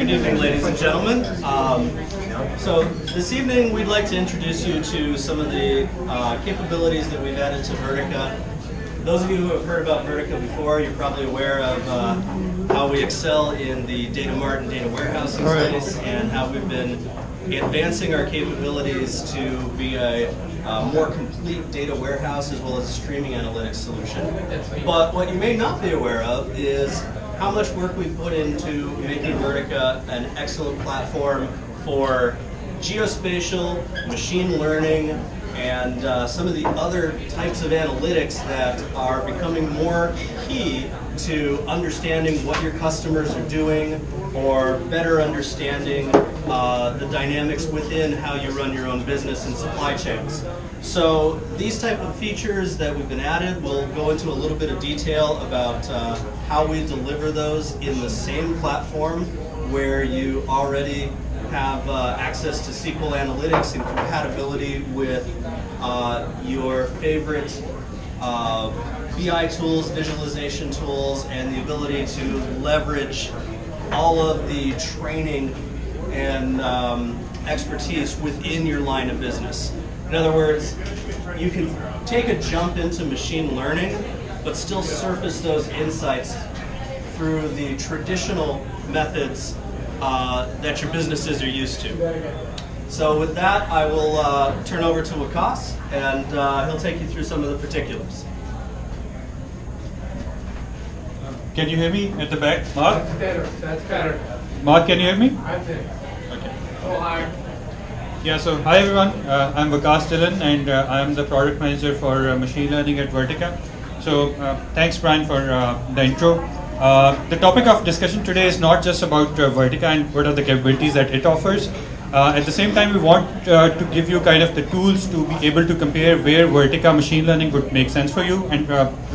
Good evening, ladies and gentlemen. So this evening we'd like to introduce you to some of the capabilities that we've added to Vertica. Those of you who have heard about Vertica before, you're probably aware of how we excel in the data mart and data warehousing space, and how we've been advancing our capabilities to be a more complete data warehouse as well as a streaming analytics solution. But what you may not be aware of is how much work we've put into making Vertica an excellent platform for geospatial, machine learning, and some of the other types of analytics that are becoming more key to understanding what your customers are doing, or better understanding the dynamics within how you run your own business and supply chains. So these type of features that we've been added, we'll go into a little bit of detail about how we deliver those in the same platform where you already have access to SQL analytics and compatibility with your favorite BI tools, visualization tools, and the ability to leverage all of the training and expertise within your line of business. In other words, you can take a jump into machine learning, but still surface those insights through the traditional methods that your businesses are used to. So with that, I will turn over to Wakas, and he'll take you through some of the particulars. Can you hear me at the back? Mark? That's better. That's better. Mark, can you hear me? I think. Okay. Oh, hi. Yeah, so hi everyone. I'm Wakas Dillon, and I'm the product manager for machine learning at Vertica. So thanks, Brian, for the intro. The topic of discussion today is not just about Vertica and what are the capabilities that it offers. At the same time, we want to give you kind of the tools to be able to compare where Vertica machine learning would make sense for you, and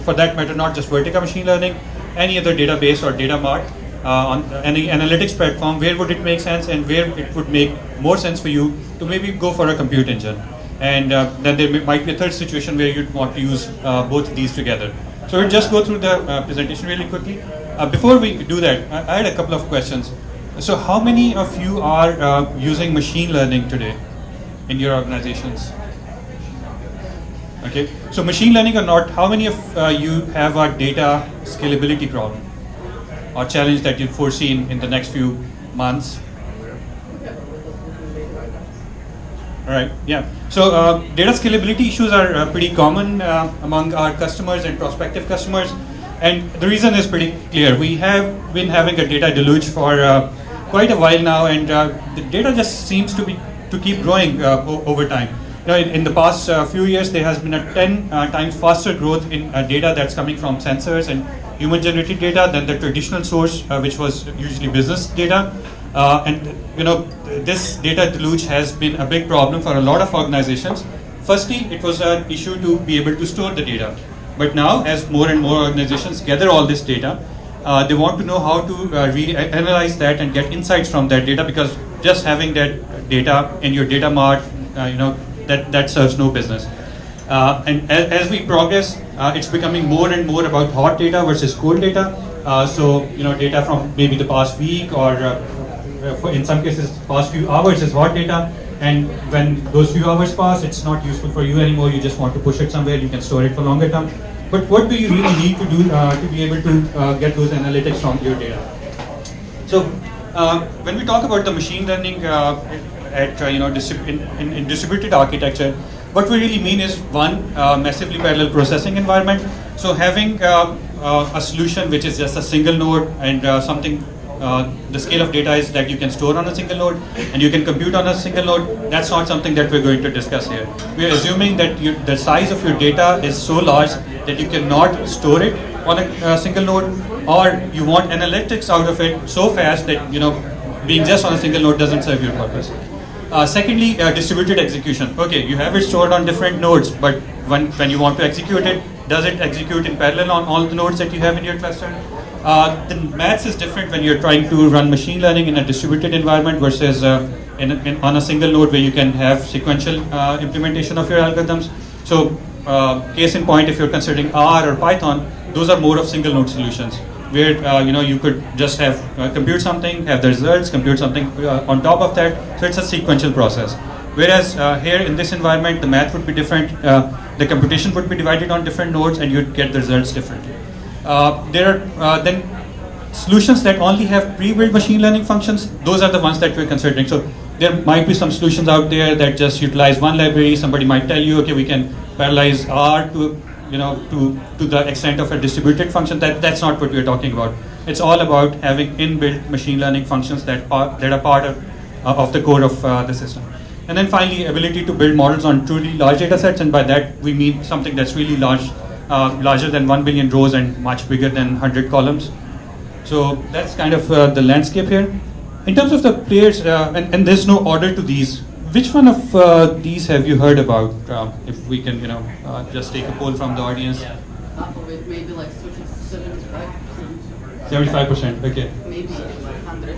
for that matter, not just Vertica machine learning, any other database or data mart on any analytics platform, where would it make sense and where it would make more sense for you to maybe go for a compute engine. And then there might be a third situation where you'd want to use both of these together. So we'll just go through the presentation really quickly. Before we do that, I had a couple of questions. So how many of you are using machine learning today in your organizations? Okay, so machine learning or not, how many of you have a data scalability problem or challenge that you foresee in the next few months? All right, yeah. So data scalability issues are pretty common among our customers and prospective customers. And the reason is pretty clear. We have been having a data deluge for quite a while now, and the data just seems to keep growing over time. You know, in the past few years, there has been a 10 times faster growth in data that's coming from sensors and human-generated data than the traditional source, which was usually business data. And you know, this data deluge has been a big problem for a lot of organizations. Firstly, it was an issue to be able to store the data. But now, as more and more organizations gather all this data, they want to know how to really analyze that and get insights from that data, because just having that data in your data mart, you know, that serves no business. And as we progress, it's becoming more and more about hot data versus cold data. So, you know, data from maybe the past week, or in some cases, past few hours is hot data. And when those few hours pass, it's not useful for you anymore. You just want to push it somewhere. You can store it for longer term. But what do you really need to do to be able to get those analytics from your data? So when we talk about the machine learning at you know, in distributed architecture, what we really mean is one, massively parallel processing environment. So having a solution which is just a single node and something. The scale of data is that you can store on a single node and you can compute on a single node. That's not something that we're going to discuss here. We're assuming that the size of your data is so large that you cannot store it on a single node, or you want analytics out of it so fast that, you know, being just on a single node doesn't serve your purpose. Secondly, distributed execution. Okay, you have it stored on different nodes, but when you want to execute it, does it execute in parallel on all the nodes that you have in your cluster? The maths is different when you're trying to run machine learning in a distributed environment versus on a single node where you can have sequential implementation of your algorithms. So case in point, if you're considering R or Python, those are more of single node solutions. where you could just have compute something, have the results, compute something on top of that. So it's a sequential process. Whereas here in this environment, the math would be different. The computation would be divided on different nodes, and you'd get the results differently. There are then solutions that only have pre-built machine learning functions. Those are the ones that we're considering. So there might be some solutions out there that just utilize one library. Somebody might tell you, okay, we can parallelize R to the extent of a distributed function. That's not what we're talking about. It's all about having inbuilt machine learning functions that are part of the core of the system. And then finally, ability to build models on truly large data sets, and by that we mean something that's really large, larger than 1 billion rows and much bigger than 100 columns. So that's kind of the landscape here. In terms of the players, and there's no order to these, which one of these have you heard about? If we can, just take a poll from the audience. Yeah. Half of it, maybe like 75%. 75%, okay. Maybe 100.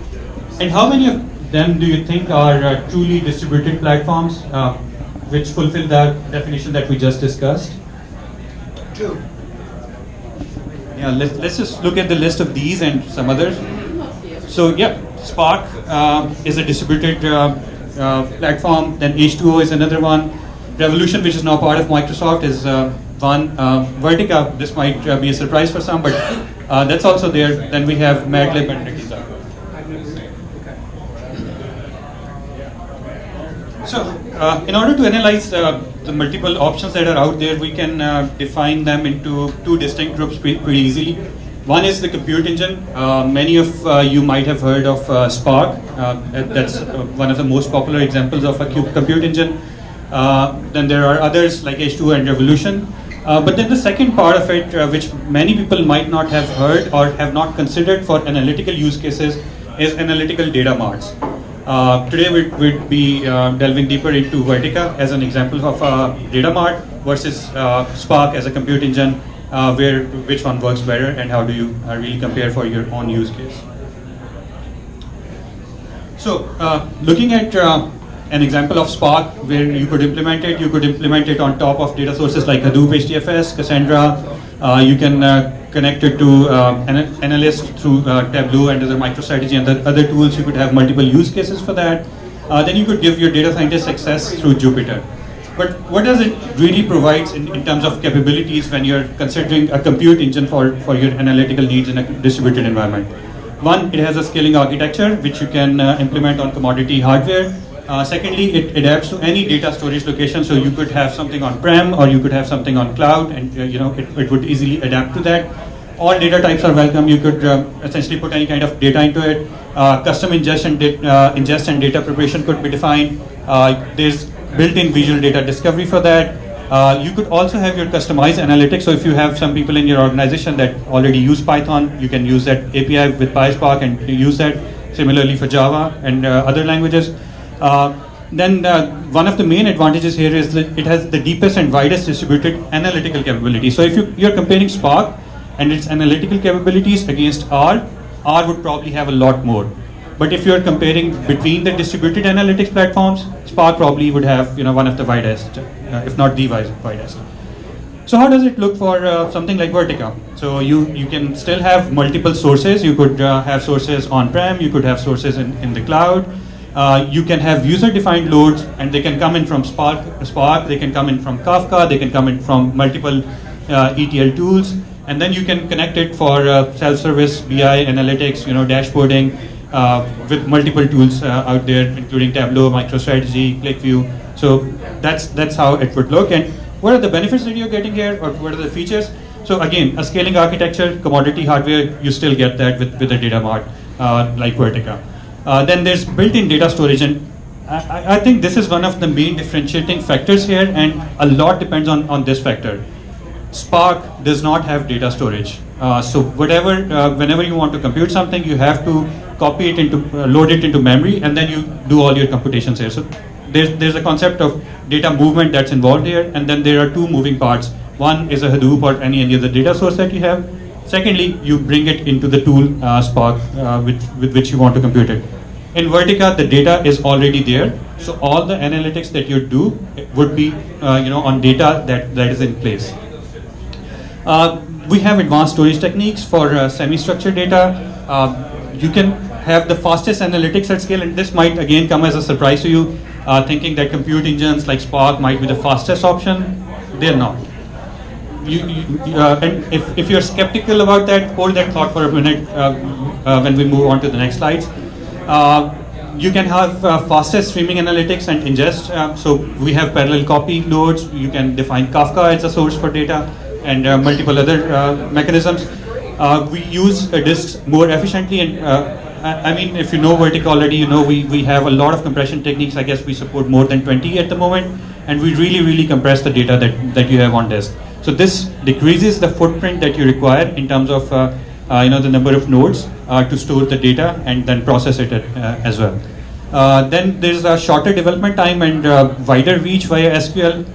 And how many of them do you think are truly distributed platforms, which fulfill the definition that we just discussed? 2. Yeah, let's just look at the list of these and some others. So yeah, Spark is a distributed platform. Then H2O is another one. Revolution, which is now part of Microsoft, is one. Vertica, this might be a surprise for some, but that's also there. Then we have Madlib and Netezza. So, in order to analyze the multiple options that are out there, we can define them into two distinct groups pretty easily. One is the compute engine. Many of you might have heard of Spark. That's one of the most popular examples of a compute engine. Then there are others like H2 and Revolution. But then the second part of it, which many people might not have heard or have not considered for analytical use cases, is analytical data marts. Today we'd be delving deeper into Vertica as an example of a data mart versus Spark as a compute engine, which one works better and how do you really compare for your own use case. So looking at an example of Spark where you could implement it on top of data sources like Hadoop, HDFS, Cassandra. You can connect it to analyst through Tableau and other MicroStrategy and the other tools. You could have multiple use cases for that. Then you could give your data scientists access through Jupyter. But what does it really provide in terms of capabilities when you're considering a compute engine for your analytical needs in a distributed environment? One, it has a scaling architecture which you can implement on commodity hardware. Secondly, it adapts to any data storage location, so you could have something on-prem or you could have something on cloud, and it would easily adapt to that. All data types are welcome. You could essentially put any kind of data into it. Custom ingest and data preparation could be defined. There's built-in visual data discovery for that. You could also have your customized analytics. So if you have some people in your organization that already use Python, you can use that API with PySpark and use that. Similarly for Java and other languages. Then one of the main advantages here is that it has the deepest and widest distributed analytical capability. So if you're comparing Spark and its analytical capabilities against R would probably have a lot more. But if you're comparing between the distributed analytics platforms, Spark probably would have one of the widest, if not the widest. So how does it look for something like Vertica? So you can still have multiple sources. You could have sources on-prem. You could have sources in the cloud. You can have user-defined loads, and they can come in from Spark. They can come in from Kafka. They can come in from multiple ETL tools, and then you can connect it for self-service BI analytics, dashboarding with multiple tools out there, including Tableau, MicroStrategy, ClickView. So that's how it would look. And what are the benefits that you're getting here, or what are the features? So again, a scaling architecture, commodity hardware, you still get that with a data mart like Vertica. Then there's built-in data storage, and I think this is one of the main differentiating factors here, and a lot depends on this factor. Spark does not have data storage. So whenever you want to compute something, you have to copy it load it into memory, and then you do all your computations here. So there's a concept of data movement that's involved here, and then there are two moving parts. One is a Hadoop or any other data source that you have. Secondly, you bring it into the tool Spark with which you want to compute it. In Vertica, the data is already there, so all the analytics that you do would be on data that is in place. We have advanced storage techniques for semi-structured data. You can have the fastest analytics at scale, and this might again come as a surprise to you, thinking that compute engines like Spark might be the fastest option. They're not. And if you're skeptical about that, hold that thought for a minute when we move on to the next slides. You can have fastest streaming analytics and ingest. So we have parallel copy loads. You can define Kafka as a source for data and multiple other mechanisms. We use disks more efficiently, and I mean, if you know Vertica already, you know we have a lot of compression techniques. I guess we support more than 20 at the moment, and we really compress the data that you have on disk. So this decreases the footprint that you require in terms of the number of nodes to store the data and then process it as well. Then there's a shorter development time and wider reach via SQL.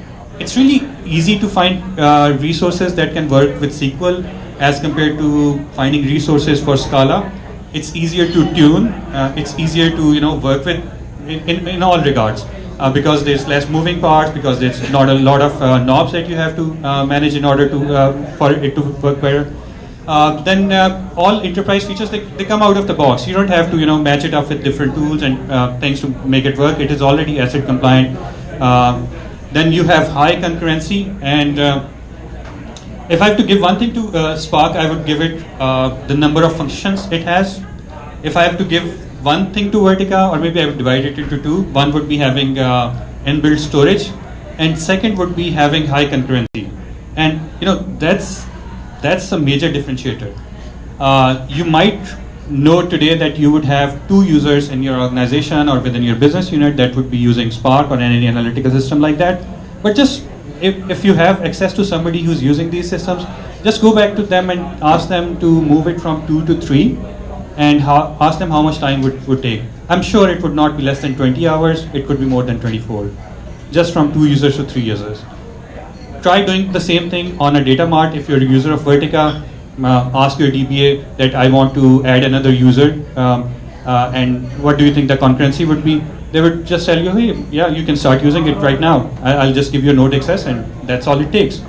It's really easy to find resources that can work with SQL as compared to finding resources for Scala. It's easier to tune. It's easier to work with in all regards. Because there's less moving parts, because there's not a lot of knobs that you have to manage in order to for it to work better. Then all enterprise features, they come out of the box. You don't have to match it up with different tools and things to make it work. It is already ACID compliant. Then you have high concurrency, and if I have to give one thing to Spark, I would give it the number of functions it has. If I have to give one thing to Vertica, or maybe I would divide it into two. One would be having inbuilt storage, and second would be having high concurrency. And that's a major differentiator. You might know today that you would have two users in your organization or within your business unit that would be using Spark or any analytical system like that. But just if you have access to somebody who's using these systems, just go back to them and ask them to move it from 2 to 3. And ask them how much time would take. I'm sure it would not be less than 20 hours. It could be more than 24, just from 2 users to 3 users. Try doing the same thing on a data mart. If you're a user of Vertica, ask your DBA that I want to add another user, and what do you think the concurrency would be? They would just tell you, hey, yeah, you can start using it right now. I'll just give you a node access, and that's all it takes.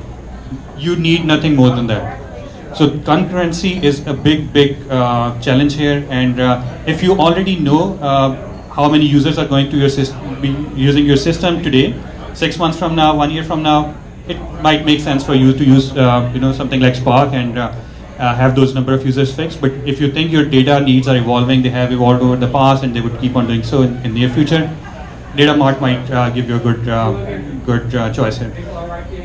You need nothing more than that. So concurrency is a big challenge here, and if you already know how many users are going to your be using your system today, 6 months from now, 1 year from now, it might make sense for you to use something like Spark and have those number of users fixed. But if you think your data needs are evolving, they have evolved over the past, and they would keep on doing so in near future, Data Mart might give you a good choice here.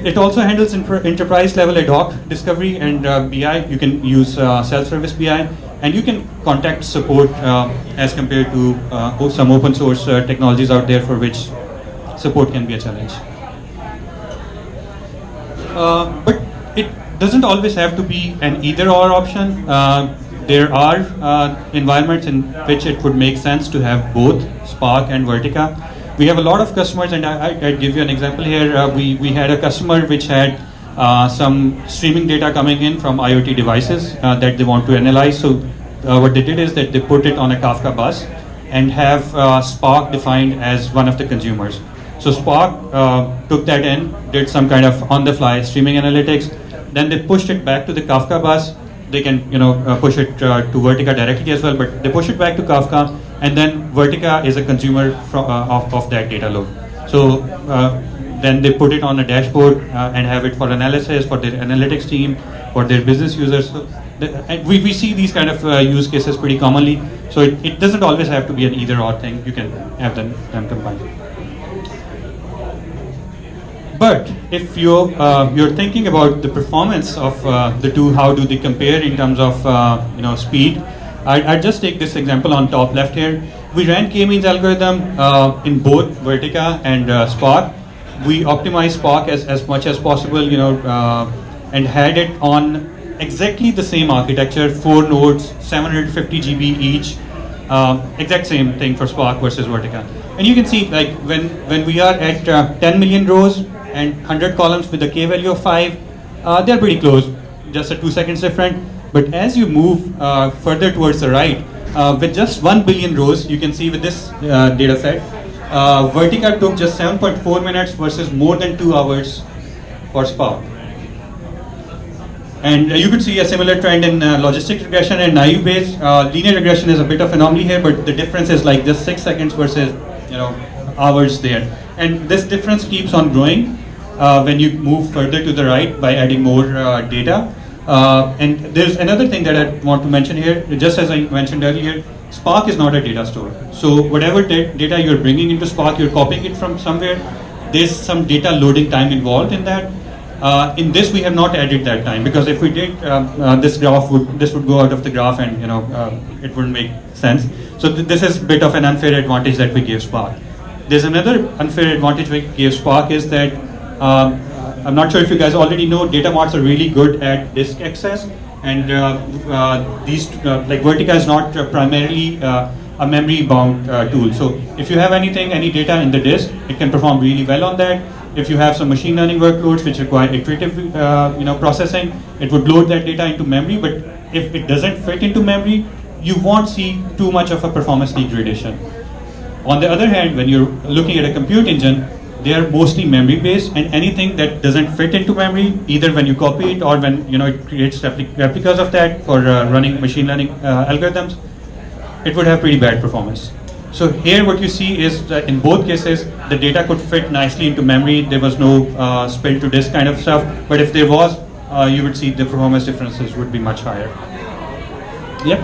It also handles enterprise level ad hoc discovery and BI. You can use self-service BI, and you can contact support as compared to some open source technologies out there for which support can be a challenge. But it doesn't always have to be an either-or option. There are environments in which it would make sense to have both Spark and Vertica. We have a lot of customers, and I'd give you an example here. We had a customer which had some streaming data coming in from IoT devices that they want to analyze. So what they did is that they put it on a Kafka bus and have Spark defined as one of the consumers. So Spark took that in, did some kind of on-the-fly streaming analytics. Then they pushed it back to the Kafka bus. They can push it to Vertica directly as well, but they push it back to Kafka, and then Vertica is a consumer of that data load. So then they put it on a dashboard and have it for analysis for their analytics team, for their business users. So and we see these kind of use cases pretty commonly. So it doesn't always have to be an either-or thing. You can have them combined. But if you're thinking about the performance of the two, how do they compare in terms of speed? I'd just take this example on top left here. We ran k-means algorithm in both Vertica and Spark. We optimized Spark as much as possible, and had it on exactly the same architecture, 4 nodes, 750 GB each, exact same thing for Spark versus Vertica. And you can see, like when we are at 10 million rows and 100 columns with a k value of 5, they're pretty close, just a 2 seconds different. But as you move further towards the right, with just 1 billion rows, you can see with this data set, Vertica took just 7.4 minutes versus more than 2 hours for Spark. And you could see a similar trend in logistic regression and naive Bayes. Linear regression is a bit of anomaly here, but the difference is like just 6 seconds versus hours there. And this difference keeps on growing when you move further to the right by adding more data. And there's another thing that I want to mention here. Just as I mentioned earlier, Spark is not a data store. So whatever data you're bringing into Spark, you're copying it from somewhere. There's some data loading time involved in that. In this, we have not added that time, because if we did, this would go out of the graph, and it wouldn't make sense. So this is a bit of an unfair advantage that we gave Spark. There's another unfair advantage we gave Spark is that I'm not sure if you guys already know, data marts are really good at disk access, and like Vertica is not primarily a memory-bound tool. So if you have any data in the disk, it can perform really well on that. If you have some machine learning workloads which require iterative processing, it would load that data into memory, but if it doesn't fit into memory, you won't see too much of a performance degradation. On the other hand, when you're looking at a compute engine, they are mostly memory-based, and anything that doesn't fit into memory, either when you copy it or when it creates replicas of that for running machine learning algorithms, it would have pretty bad performance. So here what you see is that in both cases, the data could fit nicely into memory. There was no spill to disk kind of stuff. But if there was, you would see the performance differences would be much higher. Yep.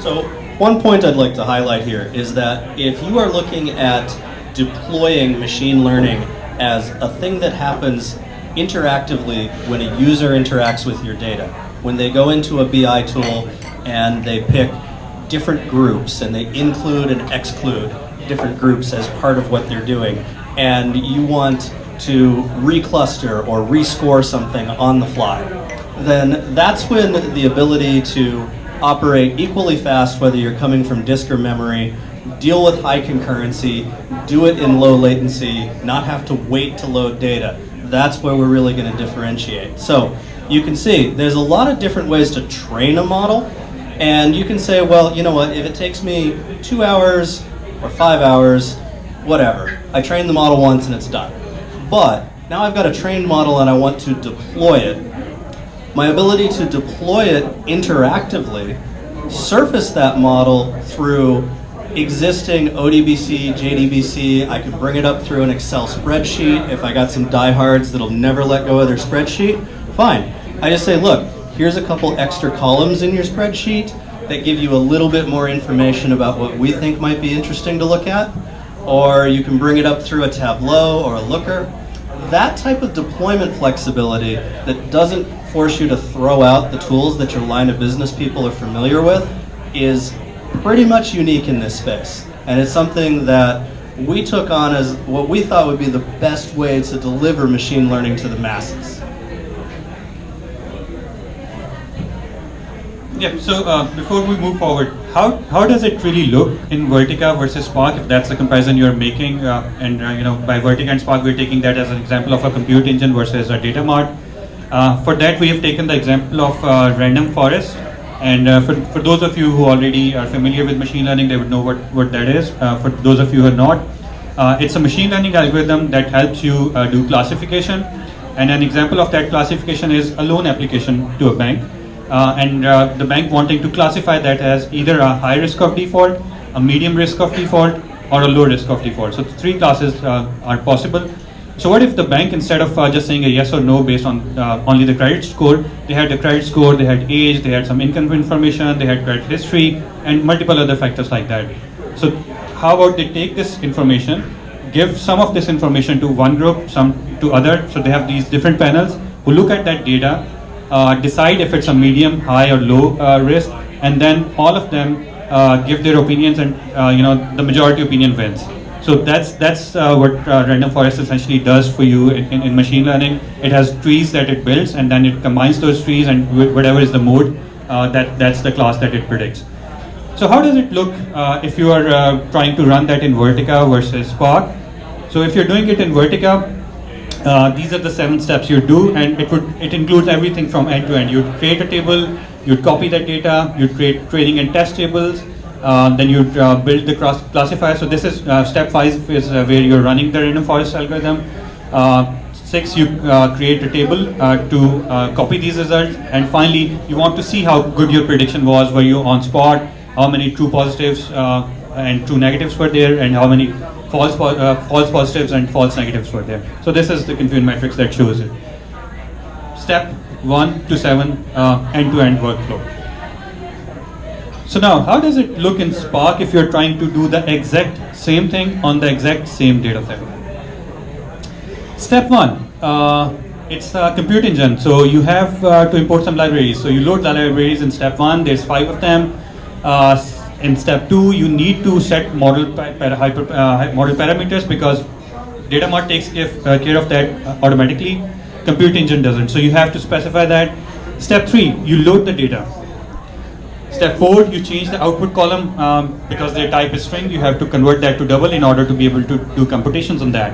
So one point I'd like to highlight here is that if you are looking at deploying machine learning as a thing that happens interactively when a user interacts with your data, when they go into a BI tool and they pick different groups and they include and exclude different groups as part of what they're doing, and you want to recluster or rescore something on the fly, then that's when the ability to operate equally fast, whether you're coming from disk or memory, deal with high concurrency, do it in low latency, not have to wait to load data, that's where we're really going to differentiate. So you can see there's a lot of different ways to train a model. And you can say, well, you know what, if it takes me 2 hours or 5 hours, whatever. I trained the model once and it's done. But now I've got a trained model and I want to deploy it. My ability to deploy it interactively, surface that model through existing ODBC, JDBC, I could bring it up through an Excel spreadsheet. If I got some diehards that'll never let go of their spreadsheet, fine. I just say, look, here's a couple extra columns in your spreadsheet that give you a little bit more information about what we think might be interesting to look at. Or you can bring it up through a Tableau or a Looker. That type of deployment flexibility that doesn't force you to throw out the tools that your line of business people are familiar with is pretty much unique in this space. And it's something that we took on as what we thought would be the best way to deliver machine learning to the masses. Yeah, so before we move forward, how does it really look in Vertica versus Spark, if that's the comparison you're making? By Vertica and Spark, we're taking that as an example of a compute engine versus a data mart. For that, we have taken the example of random forest. And for those of you who already are familiar with machine learning, they would know what that is. For those of you who are not, it's a machine learning algorithm that helps you do classification. And an example of that classification is a loan application to a bank. The bank wanting to classify that as either a high risk of default, a medium risk of default, or a low risk of default. So the three classes are possible. So what if the bank, instead of just saying a yes or no based on only the credit score, they had the credit score, they had age, they had some income information, they had credit history, and multiple other factors like that. So how about they take this information, give some of this information to one group, some to other, so they have these different panels who look at that data, decide if it's a medium, high, or low risk, and then all of them give their opinions, and the majority opinion wins. So that's what random forest essentially does for you in machine learning. It has trees that it builds, and then it combines those trees, and whatever is the mode, that's the class that it predicts. So how does it look if you are trying to run that in Vertica versus Spark? So if you're doing it in Vertica, these are the 7 steps you do, and it includes everything from end to end. You'd create a table, you'd copy that data, you'd create training and test tables, then you'd build the classifier. So this is step 5 is where you're running the random forest algorithm. 6, you create a table to copy these results. And finally, you want to see how good your prediction was. Were you on spot? How many true positives and true negatives were there, and how many false positives and false negatives were there. So this is the Confluent metrics that shows it. Step 1 to 7, end-to-end workflow. So now, how does it look in Spark if you're trying to do the exact same thing on the exact same data set? Step 1, it's a compute engine. So you have to import some libraries. So you load the libraries in step 1, there's 5 of them. In step 2, you need to set model parameters because data mart takes care of that automatically. Compute engine doesn't. So you have to specify that. Step 3, you load the data. Step 4, you change the output column because their type is string. You have to convert that to double in order to be able to do computations on that.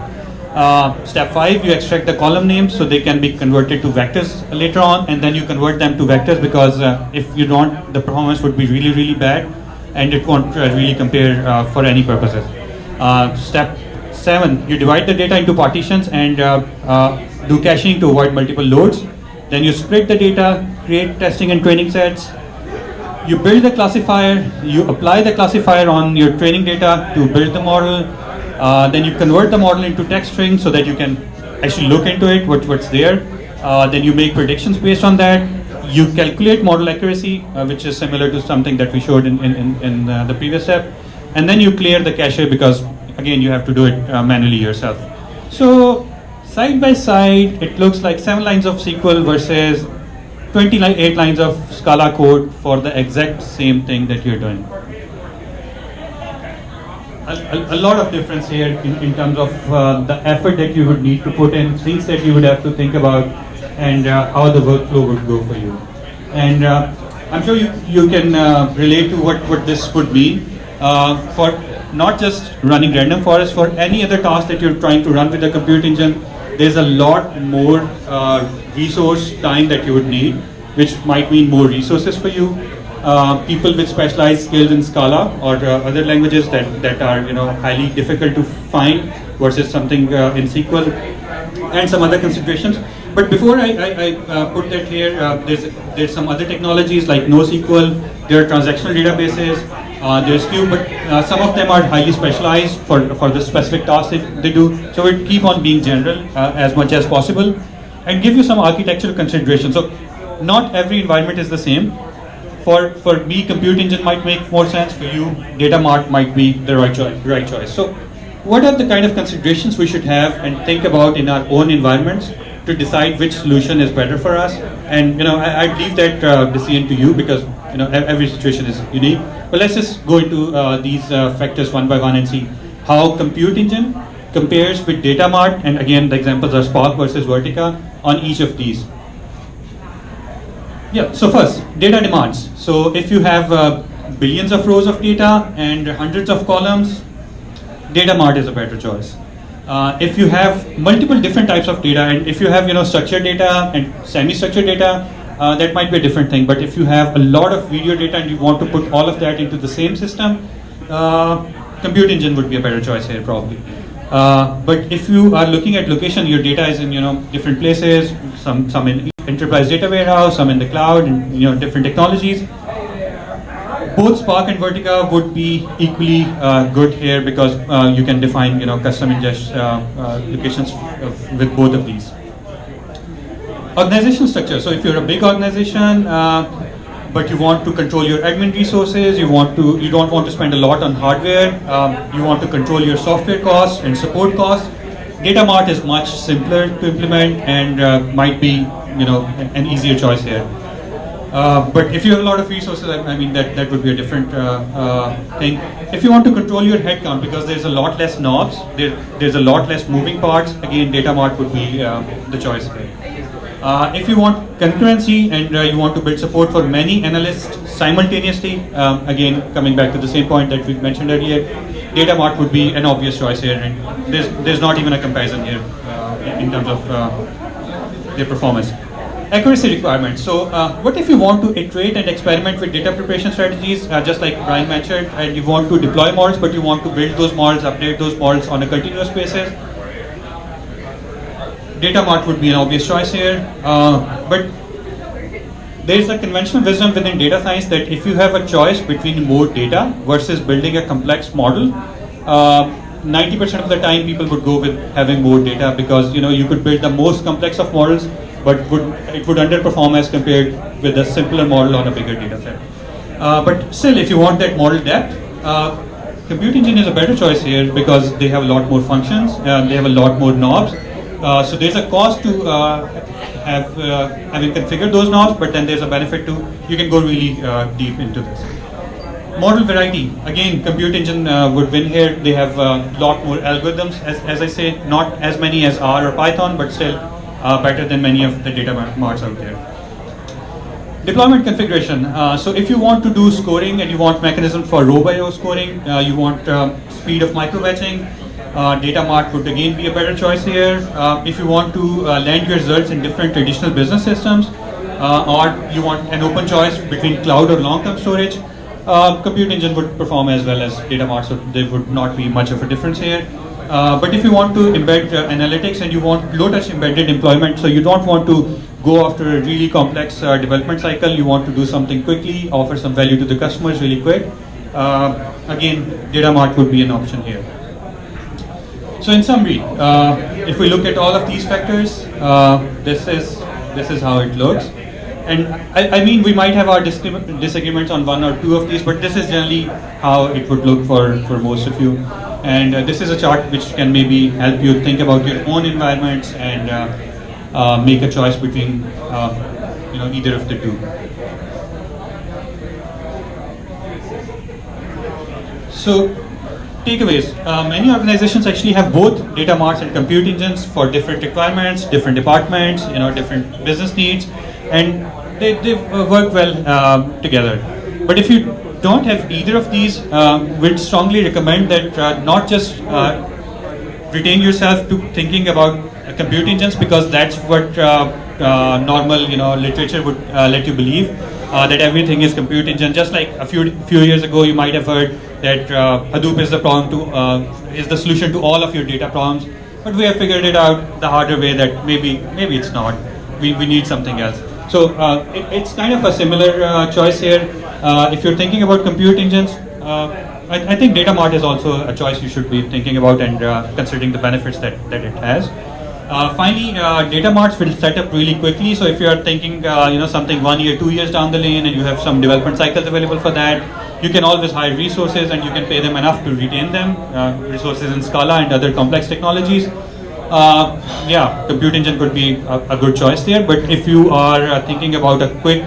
Step 5, you extract the column names so they can be converted to vectors later on, and then you convert them to vectors because if you don't, the performance would be really, really bad and it won't really compare for any purposes. Step 7, you divide the data into partitions and do caching to avoid multiple loads. Then you split the data, create testing and training sets. You build the classifier, you apply the classifier on your training data to build the model. Then you convert the model into text string so that you can actually look into it, what's there. Then you make predictions based on that. You calculate model accuracy, which is similar to something that we showed in the previous step. And then you clear the cache because, again, you have to do it manually yourself. So side by side, it looks like 7 lines of SQL versus 28 lines of Scala code for the exact same thing that you're doing. A lot of difference here in terms of the effort that you would need to put in, things that you would have to think about, and how the workflow would go for you. And I'm sure you can relate to what this would mean for not just running random forest, for any other task that you're trying to run with the compute engine. There's a lot more resource time that you would need, which might mean more resources for you. People with specialized skills in Scala or other languages that are highly difficult to find versus something in SQL, and some other considerations. But before I put that here, there's some other technologies like NoSQL. There are transactional databases. There's Cube, but some of them are highly specialized for the specific tasks that they do. So we keep on being general as much as possible, and give you some architectural considerations. So not every environment is the same. For me, compute engine might make more sense. For you, data mart might be the right choice. So what are the kind of considerations we should have and think about in our own environments to decide which solution is better for us? And I leave that decision to you because every situation is unique. But let's just go into these factors one by one and see how compute engine compares with data mart. And again, the examples are Spark versus Vertica on each of these. Yeah, so first, data demands. So if you have billions of rows of data and hundreds of columns, data mart is a better choice. If you have multiple different types of data, and if you have structured data and semi-structured data, that might be a different thing. But if you have a lot of video data and you want to put all of that into the same system, compute engine would be a better choice here probably. But if you are looking at location, your data is in different places, some in enterprise data warehouse, some in the cloud, and different technologies. Both Spark and Vertica would be equally good here because you can define custom ingest locations with both of these. Organizational structure. So if you're a big organization, but you want to control your admin resources, you don't want to spend a lot on hardware, you want to control your software costs and support costs, data mart is much simpler to implement and might be an easier choice here. But if you have a lot of resources, I mean that would be a different thing. If you want to control your headcount, because there's a lot less knobs, there's a lot less moving parts, again data mart would be the choice here. If you want concurrency and you want to build support for many analysts simultaneously, again coming back to the same point that we mentioned earlier, data mart would be an obvious choice here, and there's not even a comparison here in terms of their performance. Accuracy requirements. So what if you want to iterate and experiment with data preparation strategies, just like Brian mentioned, and you want to deploy models, but you want to build those models, update those models on a continuous basis? data mart would be an obvious choice here, but there is a conventional wisdom within data science that if you have a choice between more data versus building a complex model, 90% of the time people would go with having more data, because you could build the most complex of models, but it would underperform as compared with a simpler model on a bigger data set. But still, if you want that model depth, Compute Engine is a better choice here because they have a lot more functions, they have a lot more knobs. So there's a cost to having configured those knobs, but then there's a benefit to you can go really deep into this. Model variety, again, Compute Engine would win here. They have a lot more algorithms, as I say, not as many as R or Python, but still better than many of the data marts out there. Deployment configuration. So if you want to do scoring and you want mechanism for row by row scoring, you want speed of micro batching, data mart would again be a better choice here. If you want to land your results in different traditional business systems, or you want an open choice between cloud or long-term storage, Compute Engine would perform as well as data mart, so there would not be much of a difference here. But if you want to embed analytics and you want low-touch embedded deployment, so you don't want to go after a really complex development cycle, you want to do something quickly, offer some value to the customers really quick, again, data mart would be an option here. So in summary, if we look at all of these factors, this is how it looks. And I mean, we might have our disagreements on one or two of these, but this is generally how it would look for most of you. And this is a chart which can maybe help you think about your own environments and make a choice between either of the two. So takeaways. Many organizations actually have both data marts and compute engines for different requirements, different departments, different business needs, and they work well together. But if you don't have either of these, we'd strongly recommend that not just retain yourself to thinking about compute engines, because that's what normal literature would let you believe, that everything is compute engine. Just like a few years ago, you might have heard that Hadoop is the solution to all of your data problems, but we have figured it out the harder way that maybe it's not. We need something else. So it's kind of a similar choice here. If you're thinking about compute engines, I think data mart is also a choice you should be thinking about and considering the benefits that it has. Finally, data marts will set up really quickly. So if you are thinking, something 1 year, 2 years down the lane, and you have some development cycles available for that, you can always hire resources and you can pay them enough to retain them. Resources in Scala and other complex technologies. Compute Engine could be a good choice there. But if you are thinking about a quick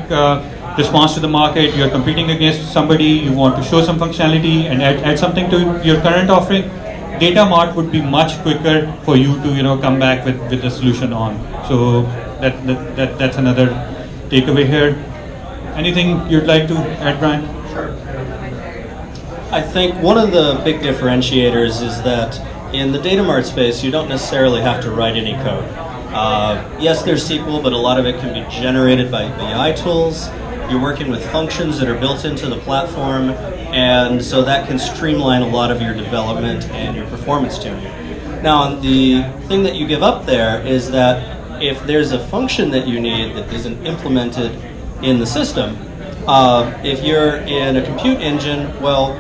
response to the market, you're competing against somebody, you want to show some functionality and add something to your current offering, data mart would be much quicker for you to come back with the solution on. So that's another takeaway here. Anything you'd like to add, Brian? Sure. I think one of the big differentiators is that in the data mart space, you don't necessarily have to write any code. Yes, there's SQL, but a lot of it can be generated by BI tools. You're working with functions that are built into the platform, and so that can streamline a lot of your development and your performance tuning. Now, the thing that you give up there is that if there's a function that you need that isn't implemented in the system, if you're in a compute engine, well,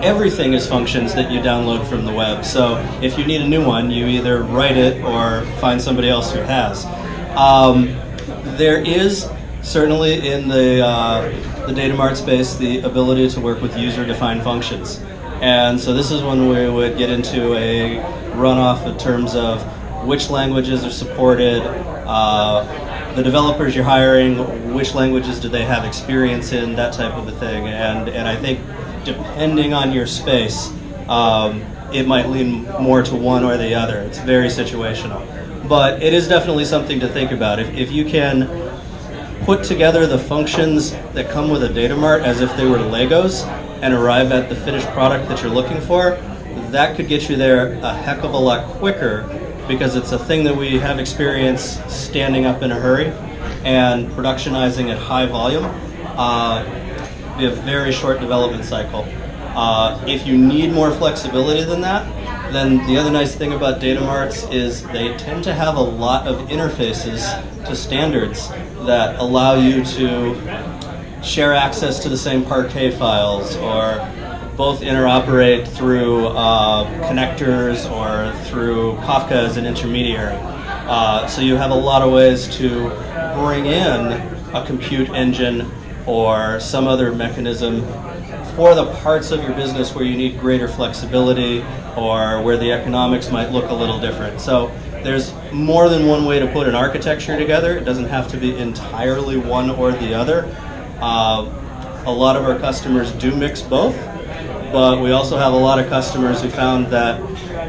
everything is functions that you download from the web. So if you need a new one, you either write it or find somebody else who has. There is certainly in the data mart space the ability to work with user-defined functions. And so this is when we would get into a runoff in terms of which languages are supported, the developers you're hiring, which languages do they have experience in, that type of a thing. And I think depending on your space, it might lean more to one or the other. It's very situational. But it is definitely something to think about. If you can put together the functions that come with a data mart as if they were Legos and arrive at the finished product that you're looking for, that could get you there a heck of a lot quicker, because it's a thing that we have experience standing up in a hurry and productionizing at high volume. We have very short development cycle. If you need more flexibility than that, then the other nice thing about data marts is they tend to have a lot of interfaces to standards that allow you to share access to the same Parquet files, or both interoperate through connectors or through Kafka as an intermediary. So you have a lot of ways to bring in a compute engine or some other mechanism for the parts of your business where you need greater flexibility or where the economics might look a little different. So there's more than one way to put an architecture together. It doesn't have to be entirely one or the other. A lot of our customers do mix both, but we also have a lot of customers who found that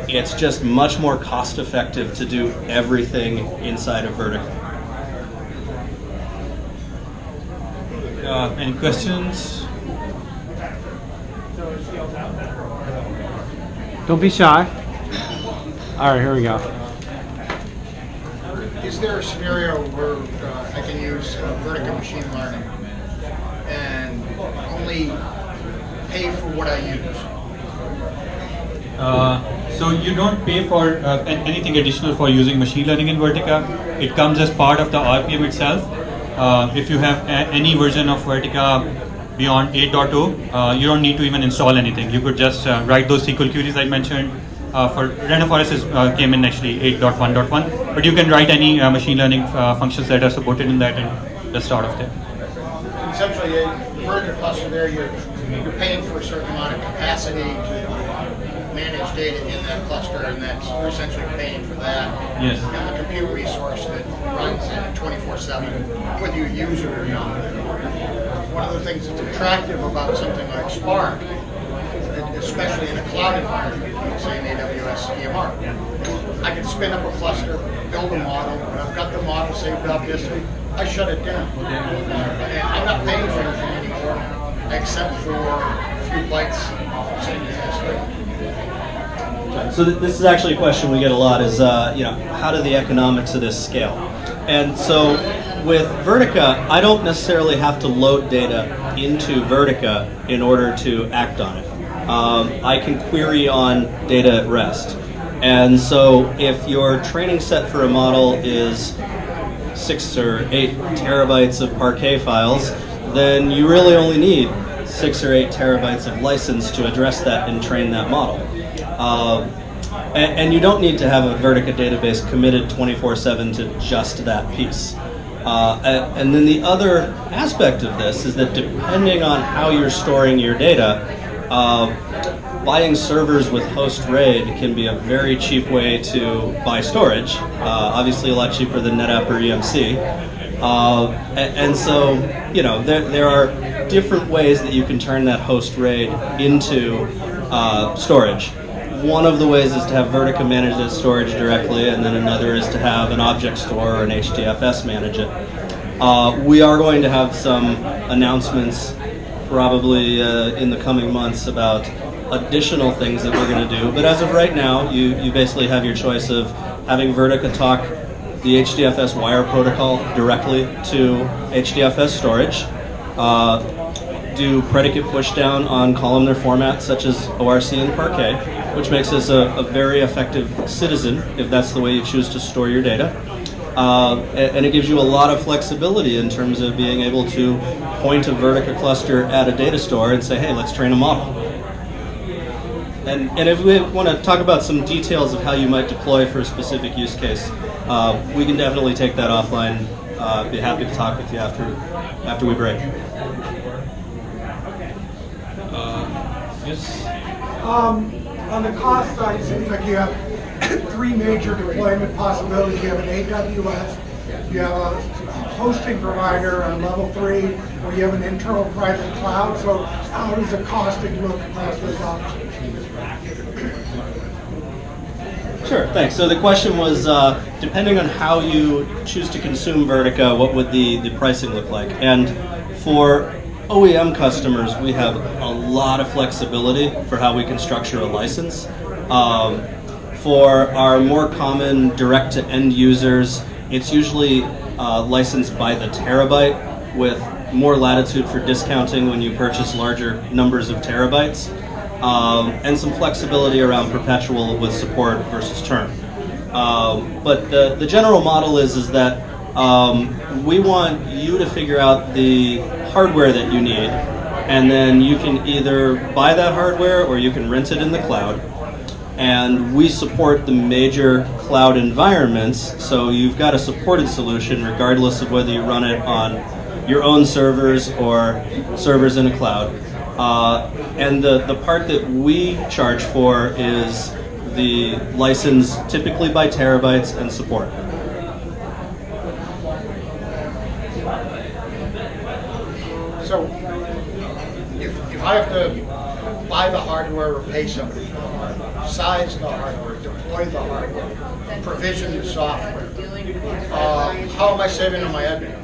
it's just much more cost effective to do everything inside of Vertica. Any questions? Don't be shy. All right, here we go. Is there a scenario where I can use Vertica machine learning and only pay for what I use? So you don't pay for anything additional for using machine learning in Vertica. It comes as part of the RPM itself. If you have any version of Vertica beyond 8.0, you don't need to even install anything. You could just write those SQL queries I mentioned. For Renoforest came in actually 8.1.1, but you can write any machine learning functions that are supported in that and just start off there. Essentially, the Vertica cluster there, you're paying for a certain amount of capacity to manage data in that cluster, and that's you're essentially paying for that. Yes. And the compute resource that runs it 24/7, whether you use it or not. One of the things that's attractive about something like Spark, especially in a cloud environment, say in AWS EMR, I can spin up a cluster, build a model, when I've got the model saved up this week, I shut it down. And I'm not paying for anything anymore, except for a few bytes sitting in this week. So this is actually a question we get a lot is, how do the economics of this scale? And so with Vertica, I don't necessarily have to load data into Vertica in order to act on it. I can query on data at rest. And so if your training set for a model is 6 or 8 terabytes of Parquet files, then you really only need 6 or 8 terabytes of license to address that and train that model. And you don't need to have a Vertica database committed 24/7 to just that piece. And then the other aspect of this is that depending on how you're storing your data, buying servers with host RAID can be a very cheap way to buy storage, obviously a lot cheaper than NetApp or EMC. And so, there are different ways that you can turn that host RAID into storage. One of the ways is to have Vertica manage that storage directly, and then another is to have an object store or an HDFS manage it. We are going to have some announcements probably in the coming months about additional things that we're going to do. But as of right now, you basically have your choice of having Vertica talk the HDFS wire protocol directly to HDFS storage, do predicate pushdown on columnar formats such as ORC and Parquet, which makes us a very effective citizen if that's the way you choose to store your data. And it gives you a lot of flexibility in terms of being able to point a Vertica cluster at a data store and say, hey, let's train a model. And if we want to talk about some details of how you might deploy for a specific use case, we can definitely take that offline. Be happy to talk with you after we break. Yes. On the cost side, it seems like you have 3 major deployment possibilities. You have an AWS, you have a hosting provider on level 3, or you have an internal private cloud. So how does the costing look across those options? Sure, thanks. So the question was, depending on how you choose to consume Vertica, what would the pricing look like? And for OEM customers, we have a lot of flexibility for how we can structure a license. For our more common direct-to-end users, it's usually licensed by the terabyte with more latitude for discounting when you purchase larger numbers of terabytes. and some flexibility around perpetual with support versus term. But the general model is that we want you to figure out the hardware that you need, and then you can either buy that hardware or you can rent it in the cloud. And we support the major cloud environments, so you've got a supported solution regardless of whether you run it on your own servers or servers in a cloud. And the part that we charge for is the license, typically by terabytes, and support. So, if I have to buy the hardware or pay somebody for the hardware, size the hardware, deploy the hardware, provision the software, how am I saving on my admin?